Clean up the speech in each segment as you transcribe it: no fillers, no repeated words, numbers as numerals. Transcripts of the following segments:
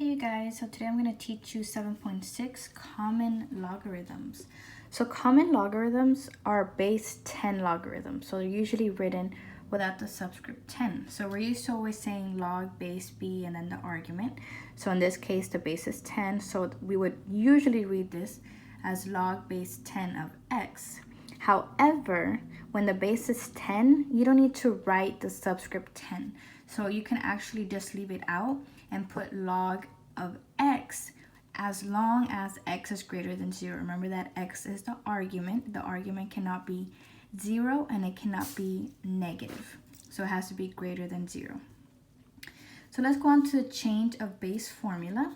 Hey you guys, so today I'm going to teach you 7.6 common logarithms. So common logarithms are base 10 logarithms. So they're usually written without the subscript 10. So we're used to always saying log base b and then the argument. So in this case the base is 10, so we would usually read this as log base 10 of x. However, when the base is 10, you don't need to write the subscript 10. So you can actually just leave it out and put log of x as long as x is greater than 0. Remember that x is the argument. The argument cannot be 0 and it cannot be negative. So it has to be greater than 0. So let's go on to the change of base formula.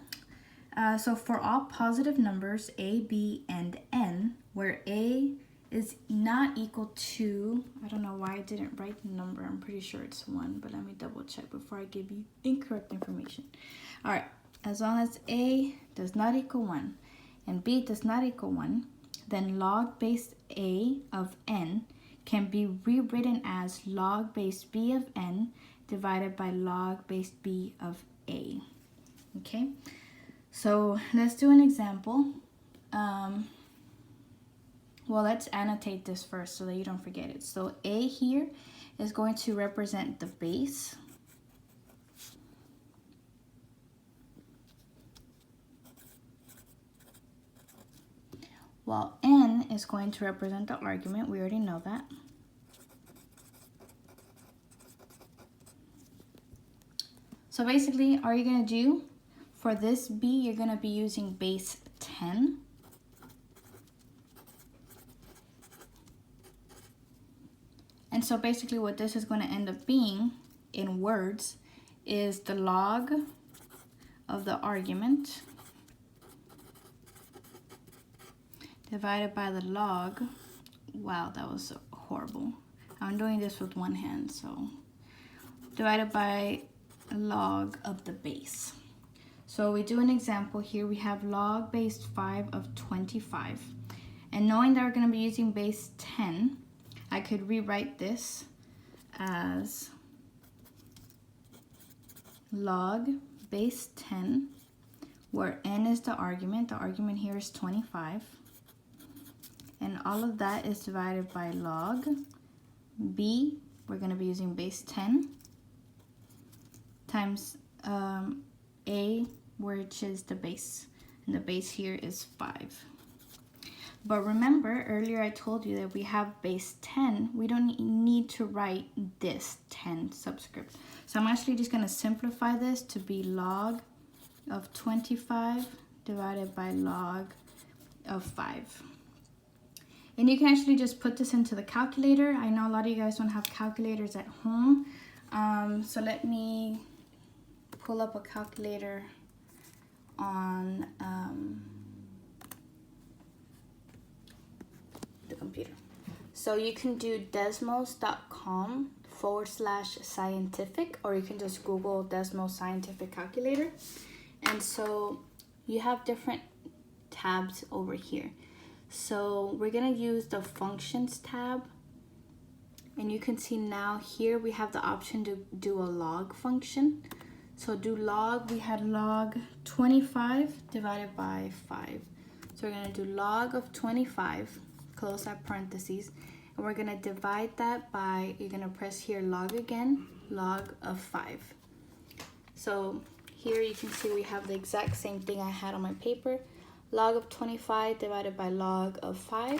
So for all positive numbers a, b, and n, where a is not equal to, I don't know why I didn't write the number, I'm pretty sure it's 1, but let me double check before I give you incorrect information. All right, as long as a does not equal 1 and b does not equal 1, then log base a of n can be rewritten as log base b of n divided by log base b of a. Okay, so let's do an example. Well, let's annotate this first so that you don't forget it. So a here is going to represent the base. While n is going to represent the argument. We already know that. So basically, all you're going to do for this b, you're going to be using base 10. And so basically what this is going to end up being in words is the log of the argument divided by the log. Wow, that was horrible. I'm doing this with one hand, so divided by log of the base. So we do an example here. We have log base 5 of 25. And knowing that we're going to be using base 10, I could rewrite this as log base 10, where n is the argument. The argument here is 25. And all of that is divided by log b, we're going to be using base 10, times a, which is the base. And the base here is 5. But remember, earlier I told you that we have base 10. We don't need to write this 10 subscript. So I'm actually just going to simplify this to be log of 25 divided by log of 5. And you can actually just put this into the calculator. I know a lot of you guys don't have calculators at home. So let me pull up a calculator on the computer. So you can do desmos.com/scientific, or you can just Google Desmos Scientific Calculator. And so you have different tabs over here. So we're gonna use the functions tab, and you can see now here we have the option to do a log function. So do log, we had log 25 divided by 5. So we're gonna do log of 25, close that parentheses, and we're gonna divide that by, you're gonna press here log again, log of 5. So here you can see we have the exact same thing I had on my paper, log of 25 divided by log of 5,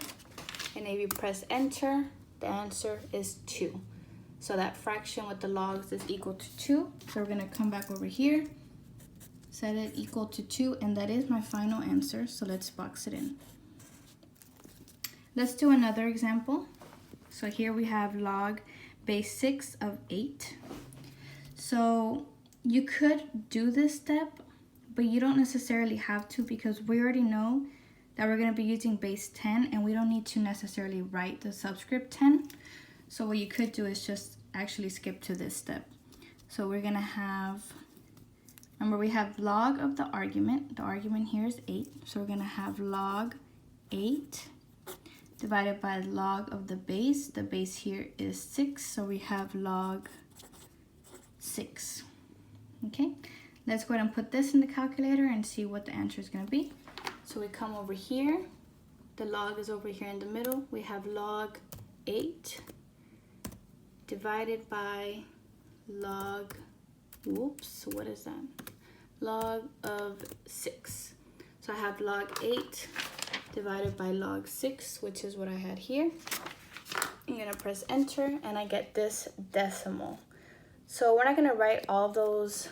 and if you press enter, the answer is 2. So that fraction with the logs is equal to 2. So we're gonna come back over here, set it equal to 2, and that is my final answer. So let's box it in. Let's do another example. So here we have log base 6 of 8. So you could do this step, but you don't necessarily have to, because we already know that we're going to be using base 10 and we don't need to necessarily write the subscript 10. So what you could do is just actually skip to this step. So we're going to have, remember we have log of the argument. The argument here is 8. So we're going to have log 8 divided by log of the base. The base here is 6, so we have log 6. Okay, let's go ahead and put this in the calculator and see what the answer is going to be. So we come over here. The log is over here in the middle. We have log 8 divided by log, whoops, what is that? Log of 6. So I have log 8 divided by log 6, which is what I had here. I'm gonna press enter and I get this decimal. So we're not gonna write all those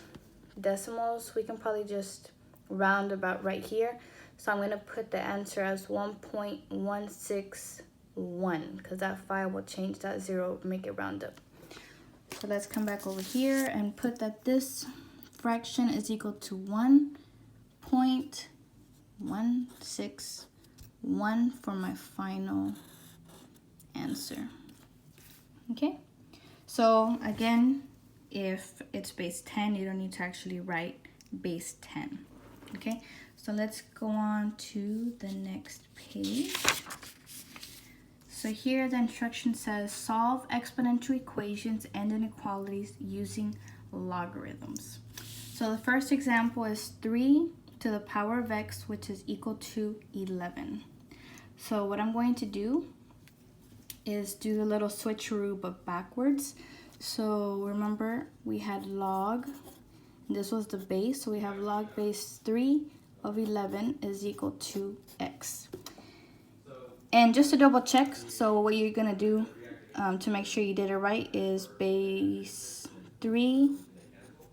decimals. We can probably just round about right here. So I'm gonna put the answer as 1.161 because that 5 will change that 0, make it round up. So let's come back over here and put that this fraction is equal to 1.161 for my final answer. Okay, so again, if it's base 10, you don't need to actually write base 10. Okay, so let's go on to the next page. So here the instruction says solve exponential equations and inequalities using logarithms. So the first example is 3 to the power of x, which is equal to 11. So what I'm going to do is do the little switcheroo but backwards. So remember we had log, this was the base, so we have log base 3 of 11 is equal to x. And just to double check, so what you're gonna do to make sure you did it right is base 3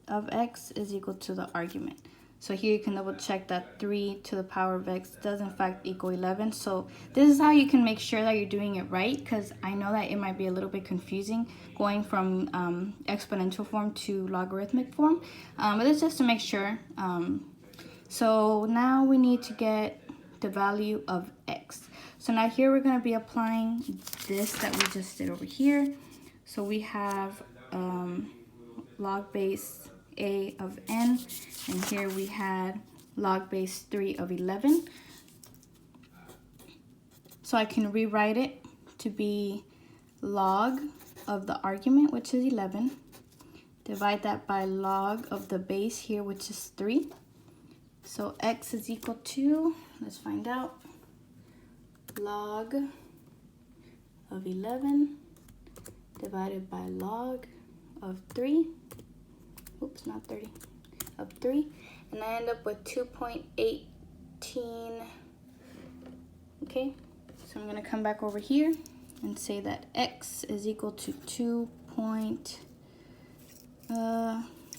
of x is equal to the argument. So here you can double check that 3 to the power of x does in fact equal 11. So this is how you can make sure that you're doing it right, because I know that it might be a little bit confusing going from exponential form to logarithmic form. But it's just to make sure. So now we need to get the value of x. So now here we're going to be applying this that we just did over here. So we have log base a of n, and here we had log base 3 of 11. So I can rewrite it to be log of the argument, which is 11, divide that by log of the base here, which is 3. So x is equal to, let's find out, log of 11 divided by log of 3. Oops, not 30, of 3, and I end up with 2.18. Okay, so I'm gonna come back over here and say that x is equal to 2.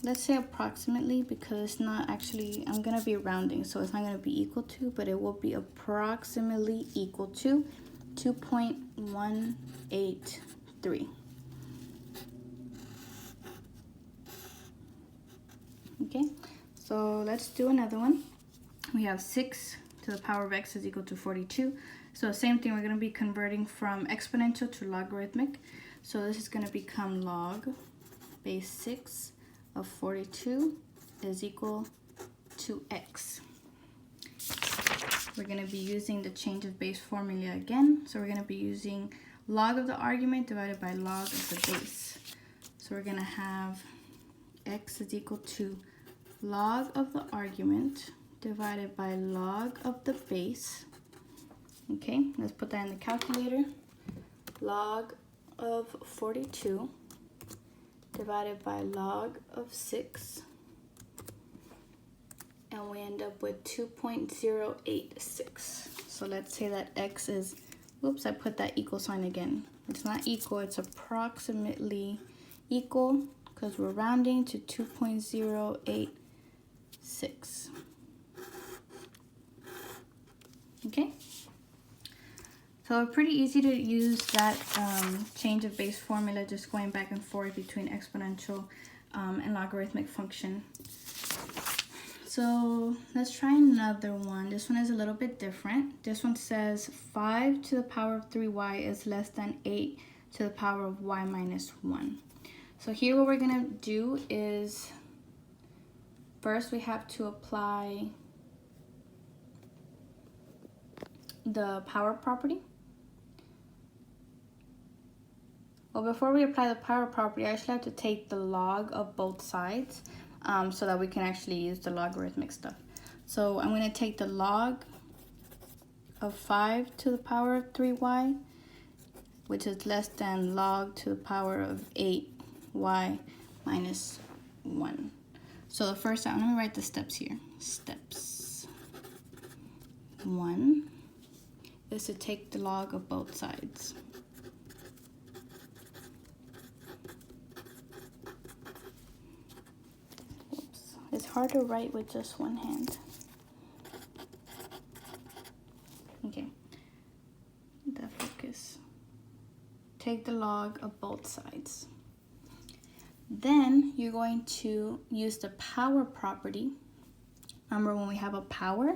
Let's say approximately, because it's not actually, I'm gonna be rounding, so it's not gonna be equal to, but it will be approximately equal to 2.183. Okay, so let's do another one. We have 6 to the power of x is equal to 42. So same thing, we're going to be converting from exponential to logarithmic. So this is going to become log base 6 of 42 is equal to x. We're going to be using the change of base formula again. So we're going to be using log of the argument divided by log of the base. So we're going to have x is equal to log of the argument divided by log of the base. Okay, let's put that in the calculator. Log of 42 divided by log of 6. And we end up with 2.086. So let's say that x is, whoops, I put that equal sign again. It's not equal, it's approximately equal, because we're rounding to 2.086. Okay, so pretty easy to use that change of base formula, just going back and forth between exponential and logarithmic function. So let's try another one. This one is a little bit different. This one says 5 to the power of 3y is less than 8 to the power of y minus 1. So here what we're gonna do is, first we have to apply the power property. Well, before we apply the power property, I actually have to take the log of both sides. so that we can actually use the logarithmic stuff. So I'm going to take the log of 5 to the power of 3y, which is less than log to the power of 8y minus 1. So the first time, let me write the steps here. Steps 1 is to take the log of both sides. Oops. It's hard to write with just one hand. Okay, that focus. Take the log of both sides. Then you're going to use the power property. Remember, when we have a power,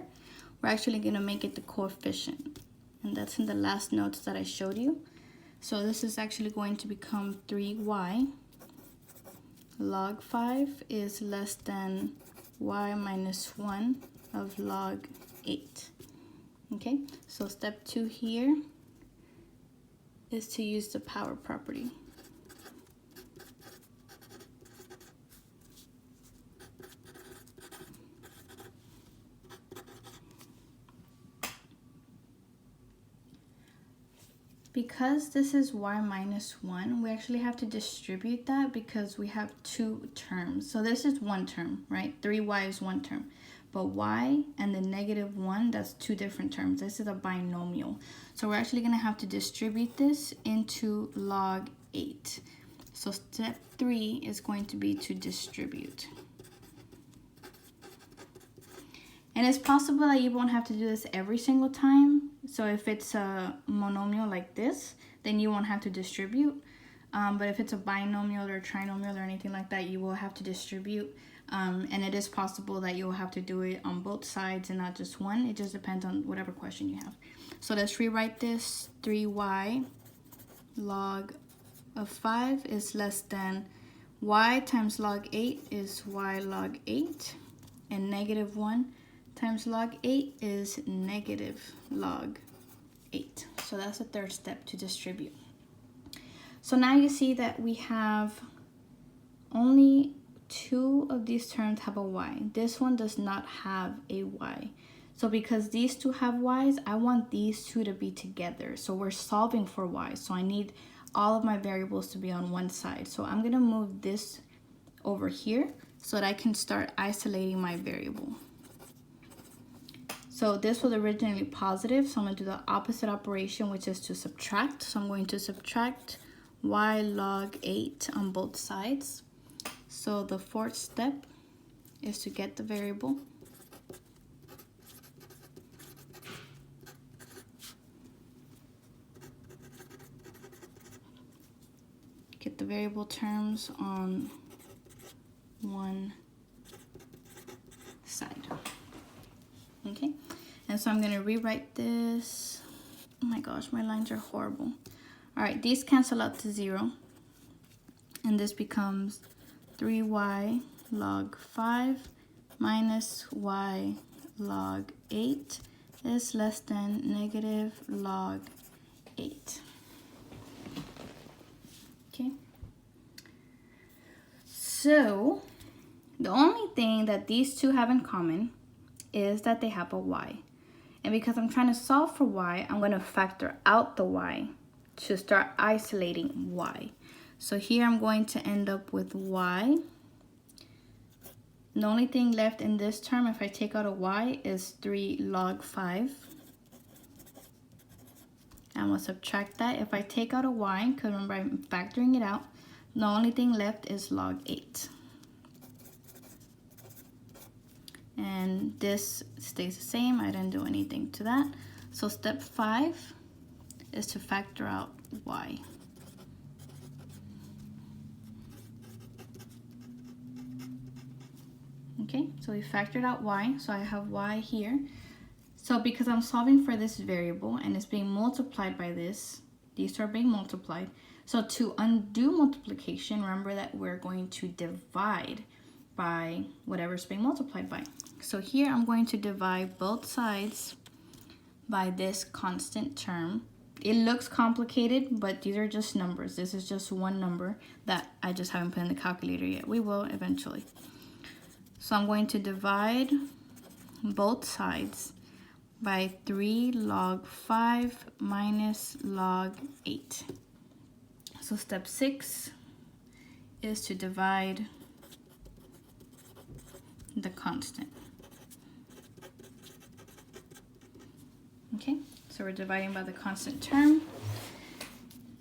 we're actually going to make it the coefficient. And that's in the last notes that I showed you. So this is actually going to become 3y. Log 5 is less than y minus 1 of log 8. Okay, so step 2 here is to use the power property. Because this is y minus 1, we actually have to distribute that because we have two terms. So this is one term, right? 3y is one term. But y and the negative 1, that's two different terms. This is a binomial. So we're actually going to have to distribute this into log 8. So step 3 is going to be to distribute. And it's possible that you won't have to do this every single time. So if it's a monomial like this, then you won't have to distribute. But if it's a binomial or trinomial or anything like that, you will have to distribute. And it is possible that you'll have to do it on both sides and not just one. It just depends on whatever question you have. So let's rewrite this. 3y log of 5 is less than y times log 8 is y log 8. And negative 1 times log 8 is negative log 8. So that's the third step, to distribute. So now you see that we have only two of these terms have a y. This one does not have a y. So because these two have y's, I want these two to be together. So we're solving for y. So I need all of my variables to be on one side. So I'm going to move this over here so that I can start isolating my variable. So this was originally positive, so I'm going to do the opposite operation, which is to subtract. So I'm going to subtract y log 8 on both sides. So the fourth step is to get the variable. Get the variable terms on one side. Okay, and so I'm going to rewrite this. Oh my gosh, my lines are horrible. All right, these cancel out to 0. And this becomes 3y log 5 minus y log 8 is less than negative log 8. Okay. So the only thing that these two have in common is that they have a y. And because I'm trying to solve for y, I'm going to factor out the y to start isolating y. So here I'm going to end up with y. The only thing left in this term, if I take out a y, is 3 log 5. I'm going to subtract that. If I take out a y, because remember I'm factoring it out, the only thing left is log 8. And this stays the same. I didn't do anything to that. So step 5 is to factor out y. Okay, so we factored out y. So I have y here. So because I'm solving for this variable and it's being multiplied by this, these two are being multiplied. So to undo multiplication, remember that we're going to divide by whatever's being multiplied by. So here I'm going to divide both sides by this constant term. It looks complicated, but these are just numbers. This is just one number that I just haven't put in the calculator yet. We will eventually. So I'm going to divide both sides by 3 log 5 minus log 8. So step 6 is to divide the constant. Okay, so we're dividing by the constant term.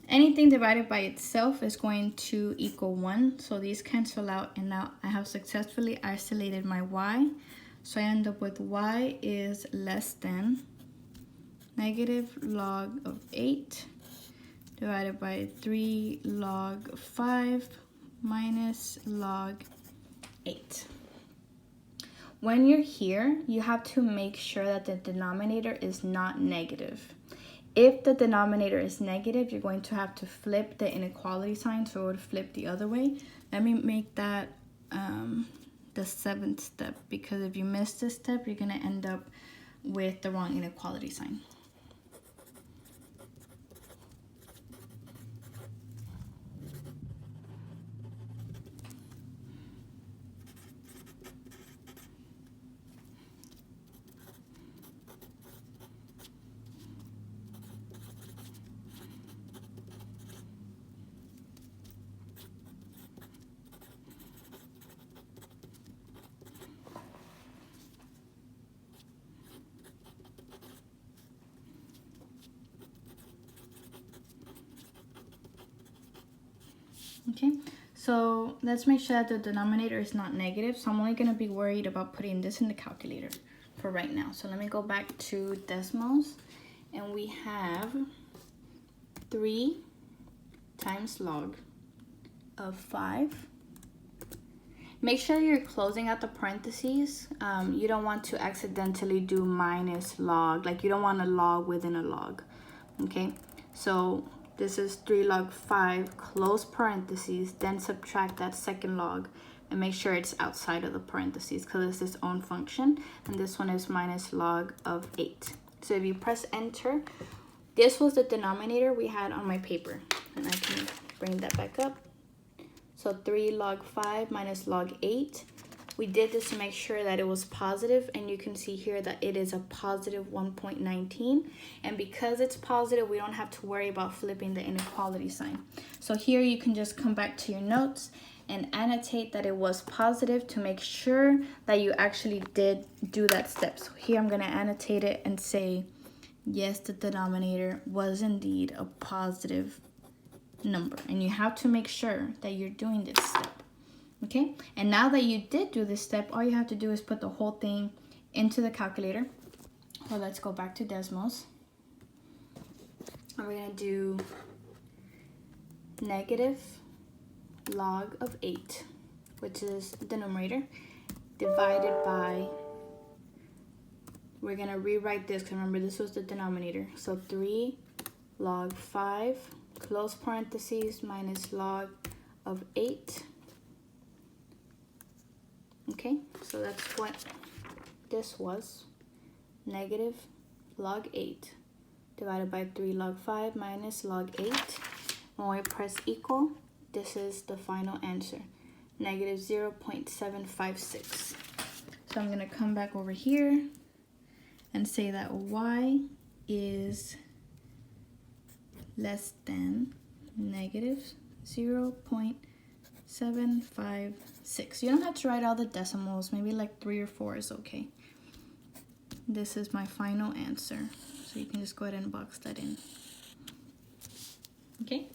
Anything divided by itself is going to equal 1. So these cancel out, and now I have successfully isolated my y. So I end up with y is less than negative log of 8 divided by 3 log 5 minus log 8. When you're here, you have to make sure that the denominator is not negative. If the denominator is negative, you're going to have to flip the inequality sign, so it would flip the other way. Let me make that the 7th step, because if you miss this step, you're going to end up with the wrong inequality sign. Okay, so let's make sure that the denominator is not negative. So I'm only going to be worried about putting this in the calculator for right now. So let me go back to decimals, and we have 3 times log of 5. Make sure you're closing out the parentheses. You don't want to accidentally do minus log, like you don't want a log within a log. Okay, so this is 3 log 5, close parentheses, then subtract that second log and make sure it's outside of the parentheses because it's its own function. And this one is minus log of 8. So if you press enter, this was the denominator we had on my paper. And I can bring that back up. So 3 log 5 minus log 8. We did this to make sure that it was positive, and you can see here that it is a positive 1.19. And because it's positive, we don't have to worry about flipping the inequality sign. So here you can just come back to your notes and annotate that it was positive to make sure that you actually did do that step. So here I'm going to annotate it and say, yes, the denominator was indeed a positive number. And you have to make sure that you're doing this step. Okay, and now that you did do this step, all you have to do is put the whole thing into the calculator. Well, let's go back to decimals. And we're going to do negative log of 8, which is the numerator, divided by, we're going to rewrite this because remember this was the denominator. So 3 log 5, close parentheses, minus log of 8. Okay, so that's what this was, negative log 8 divided by 3 log 5 minus log 8. When we press equal, this is the final answer, negative 0.756. So I'm going to come back over here and say that y is less than negative 0.756. You don't have to write all the decimals, maybe like 3 or 4 is okay. This is my final answer. So you can just go ahead and box that in. Okay,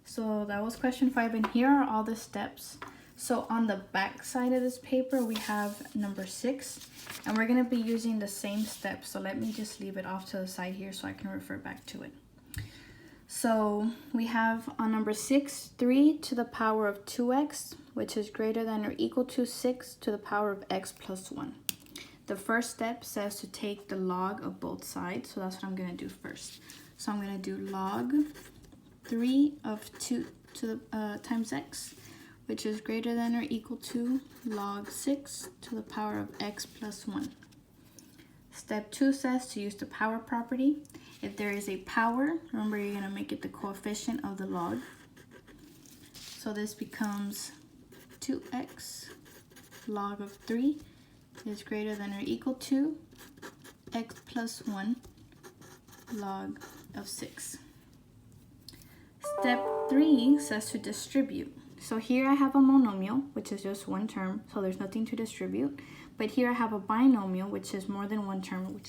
so that was question 5, and here are all the steps. So on the back side of this paper, we have number 6, and we're going to be using the same steps. So let me just leave it off to the side here so I can refer back to it. So we have on number 6, 3 to the power of 2x, which is greater than or equal to 6 to the power of x plus 1. The first step says to take the log of both sides, so that's what I'm going to do first. So I'm going to do log 3 of 2 to the times x, which is greater than or equal to log 6 to the power of x plus 1. Step 2 says to use the power property. If there is a power, remember you're going to make it the coefficient of the log. So this becomes 2x log of 3 is greater than or equal to x plus 1 log of 6. Step 3 says to distribute. So here I have a monomial, which is just one term, so there's nothing to distribute. But here I have a binomial, which is more than one term,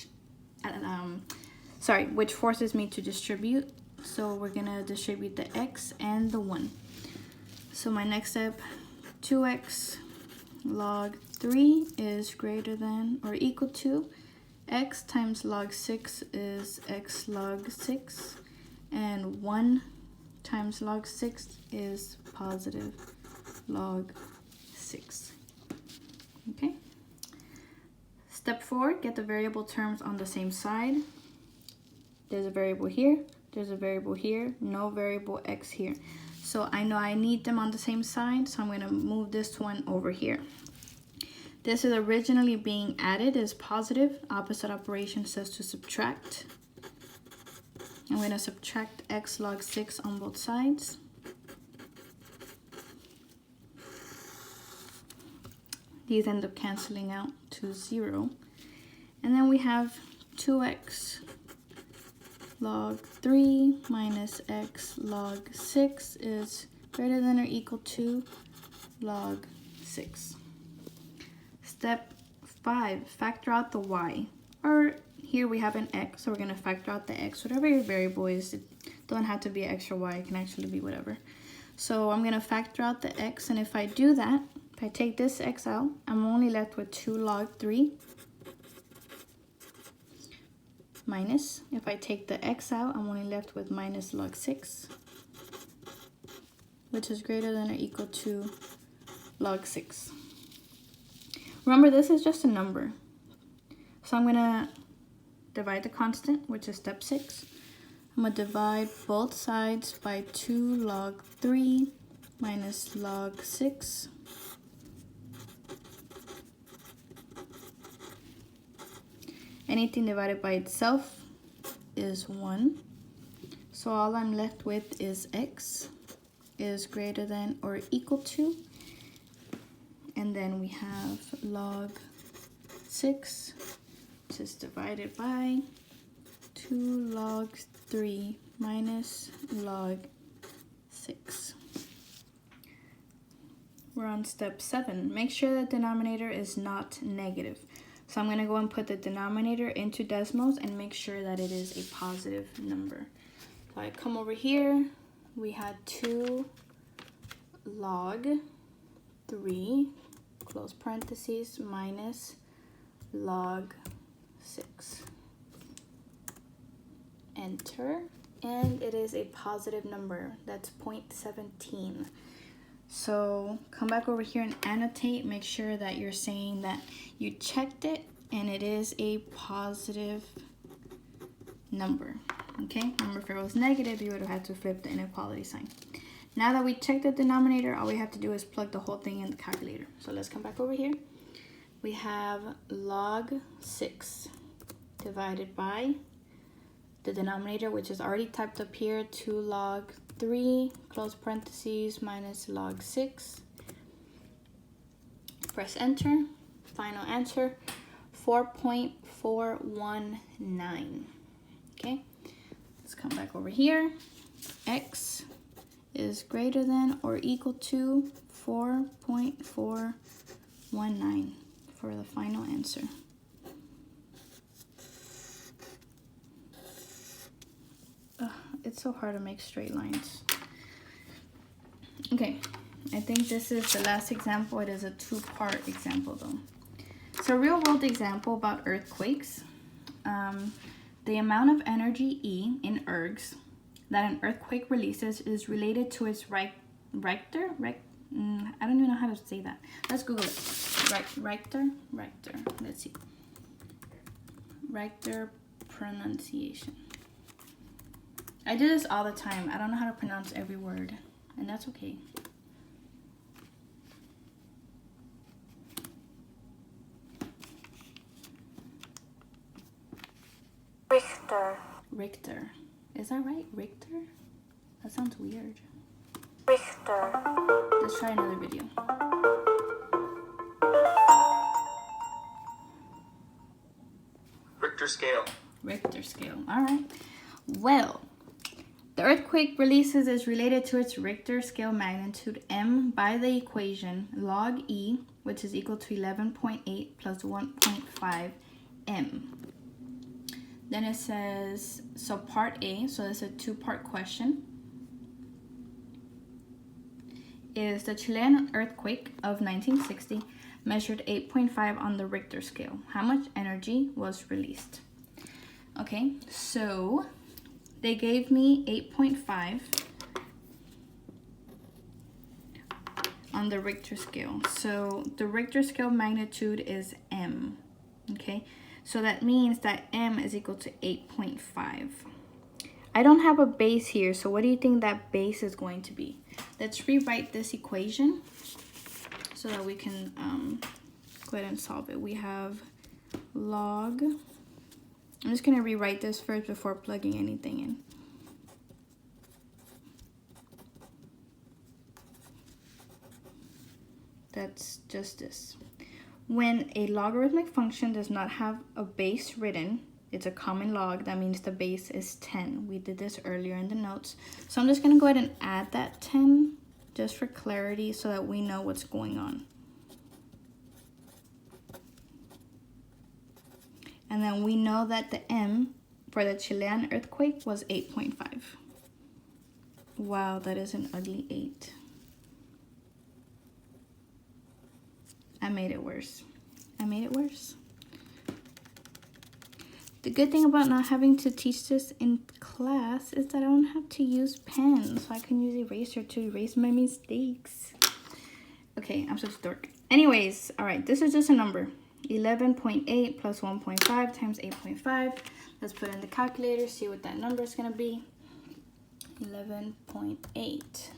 which forces me to distribute. So we're gonna distribute the x and the 1. So my next step, 2x log 3 is greater than or equal to x times log 6 is x log 6, and 1 times log 6 is positive log 6. Okay. Step 4, get the variable terms on the same side. There's a variable here, there's a variable here, no variable x here. So I know I need them on the same side, so I'm going to move this one over here. This is originally being added, is positive. Opposite operation says to subtract. I'm going to subtract x log 6 on both sides. These end up canceling out to 0. And then we have 2x log 3 minus x log 6 is greater than or equal to log 6. Step 5, factor out the y. Or here we have an x, so we're going to factor out the x. Whatever your variable is, it don't have to be x or y, it can actually be whatever. So I'm going to factor out the x, and if I do that, if I take this x out, I'm only left with 2 log 3 minus, if I take the x out, I'm only left with minus log 6, which is greater than or equal to log 6. Remember, this is just a number. So I'm going to divide the constant, which is step 6. I'm going to divide both sides by 2 log 3 minus log 6. Anything divided by itself is 1. So all I'm left with is x is greater than or equal to. And then we have log 6, which is divided by 2 log 3 minus log 6. We're on step 7. Make sure the denominator is not negative. So I'm going to go and put the denominator into decimals and make sure that it is a positive number. So I come over here, we had 2 log 3, close parentheses, minus log 6. Enter, and it is a positive number. That's 0.17. So come back over here and annotate. Make sure that you're saying that you checked it and it is a positive number. Okay, remember if it was negative, you would have had to flip the inequality sign. Now that we checked the denominator, all we have to do is plug the whole thing in the calculator. So let's come back over here. We have log 6 divided by the denominator, which is already typed up here, 2 log 3, close parentheses, minus log 6. Press enter. Final answer, 4.419. Okay, let's come back over here. X is greater than or equal to 4.419 for the final answer. It's so hard to make straight lines. Okay, I think this is the last example. It is a 2-part example though. So a real world example about earthquakes. The amount of energy E in ergs that an earthquake releases is related to its Richter. I don't even know how to say that. Let's Google it. Richter. Let's see. Richter pronunciation. I do this all the time. I don't know how to pronounce every word, and that's okay. Richter. Is that right? Richter? That sounds weird. Richter. Let's try another video. scale. Richter scale. All right. Well, the earthquake releases is related to its Richter scale magnitude m by the equation log E, which is equal to 11.8 plus 1.5 m. Then it says, so part A, so it's a two-part question, is the Chilean earthquake of 1960 measured 8.5 on the Richter scale. How much energy was released? Okay, so they gave me 8.5 on the Richter scale. So the Richter scale magnitude is m, okay? So that means that m is equal to 8.5. I don't have a base here, so what do you think that base is going to be? Let's rewrite this equation so that we can go ahead and solve it. We have log, I'm just gonna rewrite this first before plugging anything in. That's just this. When a logarithmic function does not have a base written, it's a common log. That means the base is 10. We did this earlier in the notes. So I'm just going to go ahead and add that 10 just for clarity so that we know what's going on. And then we know that the m for the Chilean earthquake was 8.5. Wow, that is an ugly 8. I made it worse. I made it worse. The good thing about not having to teach this in class is that I don't have to use pens, so I can use eraser to erase my mistakes. Okay, I'm such a dork. Anyways, all right, this is just a number. 11.8 plus 1.5 times 8.5. Let's put in the calculator, see what that number is gonna be. 11.8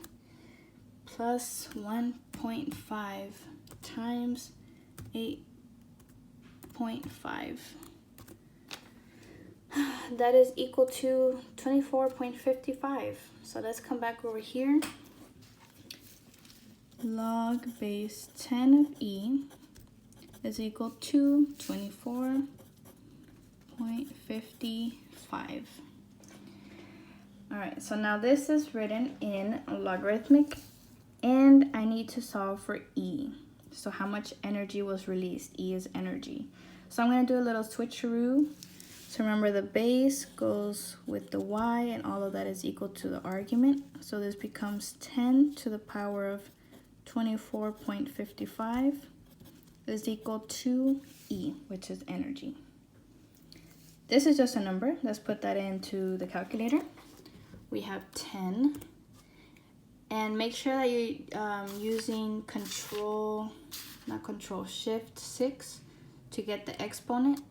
plus 1.5 times 8.5. That is equal to 24.55. So let's come back over here. Log base 10 of E is equal to 24.55. All right, so now this is written in logarithmic and I need to solve for E. So how much energy was released? E is energy. So I'm gonna do a little switcheroo. So remember the base goes with the y and all of that is equal to the argument. So this becomes 10 to the power of 24.55 is equal to E, which is energy. This is just a number. Let's put that into the calculator. We have 10. And make sure that you're using Shift 6 to get the exponent.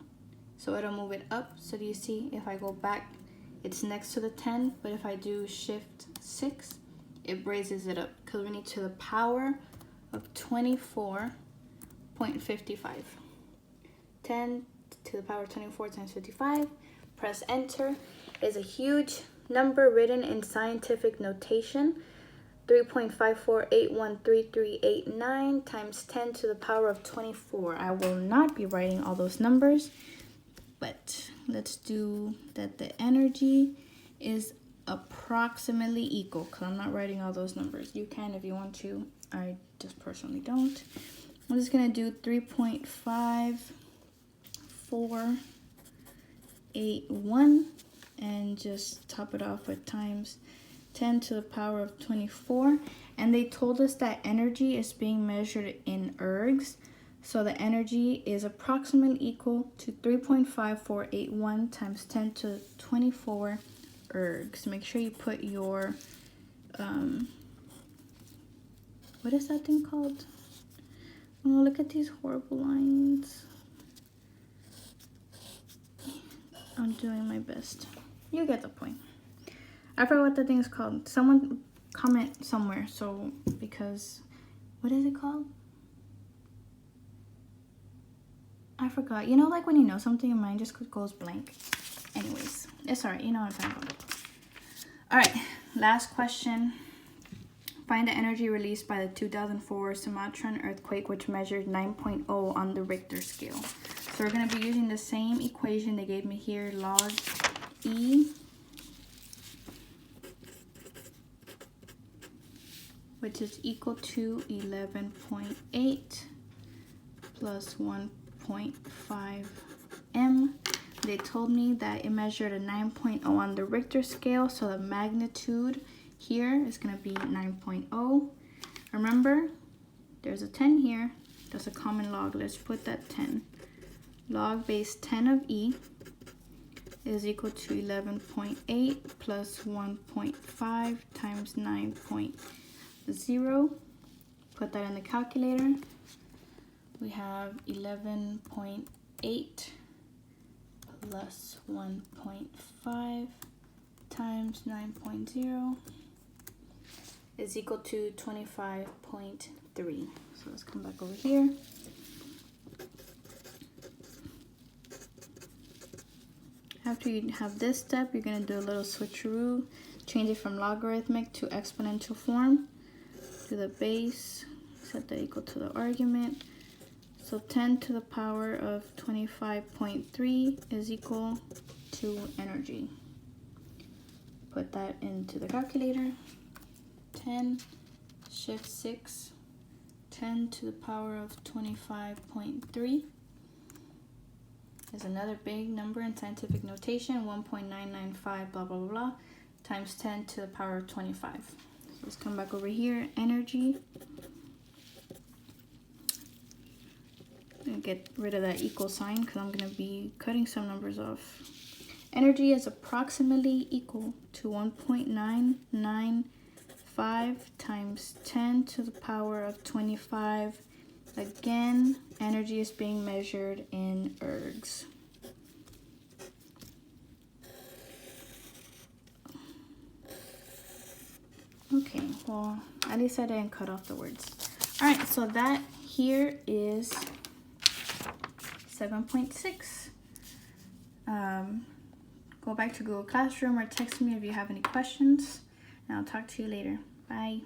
So it'll move it up. So do you see if I go back, it's next to the 10, but if I do Shift 6, it raises it up because we need to the power of 24.55. 10 to the power of 24 times 55. Press enter. Is a huge number written in scientific notation. 3.54813389 times 10 to the power of 24. I will not be writing all those numbers, but let's do that. The energy is approximately equal because I'm not writing all those numbers. You can if you want to. I just personally don't. I'm just going to do 3.5481 and just top it off with times 10 to the power of 24. And they told us that energy is being measured in ergs. So the energy is approximately equal to 3.5481 times 10 to 24 ergs. Make sure you put your, what is that thing called? Oh, look at these horrible lines. I'm doing my best. You get the point. I forgot what the thing is called. Someone comment somewhere. So, because, what is it called? I forgot. You know, like when you know something, your mind just goes blank. Anyways, it's alright. You know what I'm talking about. Alright, last question. Find the energy released by the 2004 Sumatran earthquake, which measured 9.0 on the Richter scale. So So we're going to be using the same equation they gave me here, log E, which is equal to 11.8 plus 1.5 m. They told me that it measured a 9.0 on the Richter scale, so the magnitude here is going to be 9.0. Remember, there's a 10 here. That's a common log. Let's put that 10. Log base 10 of E is equal to 11.8 plus 1.5 times 9.0. Put that in the calculator. We have 11.8 plus 1.5 times 9.0 is equal to 25.3. So let's come back over here. After you have this step, you're going to do a little switcheroo, change it from logarithmic to exponential form. Do the base, set that equal to the argument. So 10 to the power of 25.3 is equal to energy. Put that into the calculator. 10, shift 6, 10 to the power of 25.3 is another big number in scientific notation, 1.995 blah blah blah times 10 to the power of 25. So let's come back over here, energy. I'm gonna get rid of that equal sign because I'm gonna be cutting some numbers off. Energy is approximately equal to 1.995 times 10 to the power of 25. Again, energy is being measured in ergs. Okay, well, at least I didn't cut off the words. All right, so that here is 7.6. Go back to Google Classroom or text me if you have any questions, and I'll talk to you later. Bye.